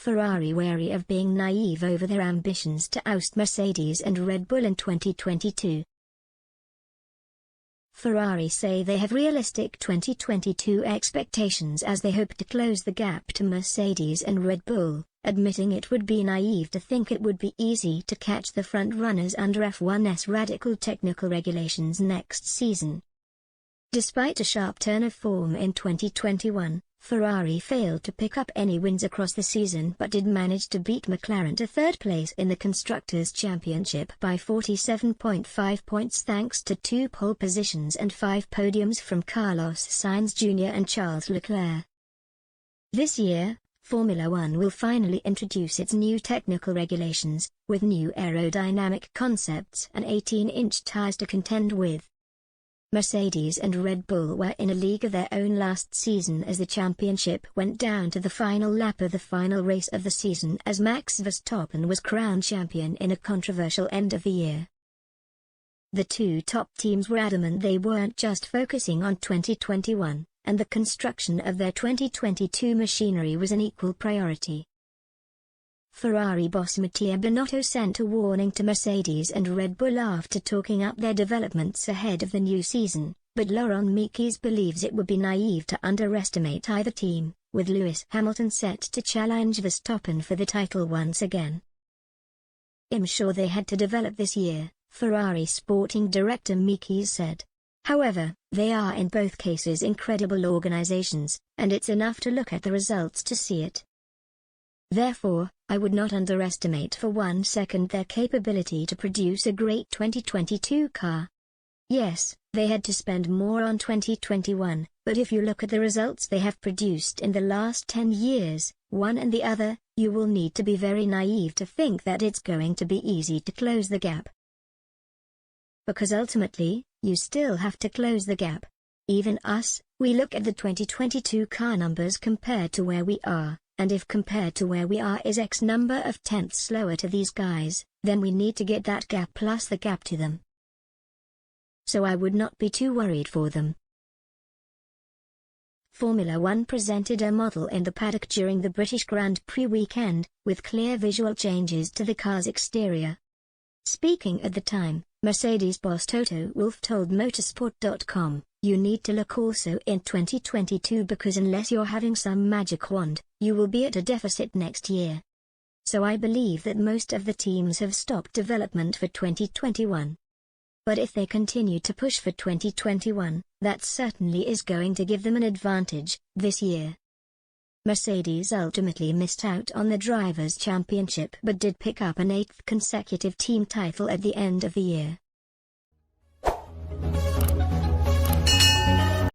Ferrari wary of being naive over their ambitions to oust Mercedes and Red Bull in 2022. Ferrari say they have realistic 2022 expectations as they hope to close the gap to Mercedes and Red Bull, admitting it would be naive to think it would be easy to catch the front-runners under F1's radical technical regulations next season. Despite a sharp turn of form in 2021, Ferrari failed to pick up any wins across the season but did manage to beat McLaren to third place in the Constructors' Championship by 47.5 points thanks to 2 pole positions and 5 podiums from Carlos Sainz Jr. and Charles Leclerc. This year, Formula One will finally introduce its new technical regulations, with new aerodynamic concepts and 18-inch tires to contend with. Mercedes and Red Bull were in a league of their own last season as the championship went down to the final lap of the final race of the season as Max Verstappen was crowned champion in a controversial end of the year. The two top teams were adamant they weren't just focusing on 2021, and the construction of their 2022 machinery was an equal priority. Ferrari boss Mattia Binotto sent a warning to Mercedes and Red Bull after talking up their developments ahead of the new season, but Laurent Mekies believes it would be naive to underestimate either team, with Lewis Hamilton set to challenge Verstappen for the title once again. "I'm sure they had to develop this year," Ferrari sporting director Mekies said. "However, they are in both cases incredible organizations, and it's enough to look at the results to see it. Therefore, I would not underestimate for 1 second their capability to produce a great 2022 car. Yes, they had to spend more on 2021, but if you look at the results they have produced in the last 10 years, one and the other, you will need to be very naive to think that it's going to be easy to close the gap. Because ultimately, you still have to close the gap. Even us, we look at the 2022 car numbers compared to where we are. And if compared to where we are is X number of tenths slower to these guys, then we need to get that gap plus the gap to them. So I would not be too worried for them." Formula One presented a model in the paddock during the British Grand Prix weekend, with clear visual changes to the car's exterior. Speaking at the time, Mercedes boss Toto Wolff told Motorsport.com, "You need to look also in 2022 because unless you're having some magic wand, you will be at a deficit next year." So I believe that most of the teams have stopped development for 2021. But if they continue to push for 2021, that certainly is going to give them an advantage this year. Mercedes ultimately missed out on the Drivers' Championship but did pick up an 8th consecutive team title at the end of the year.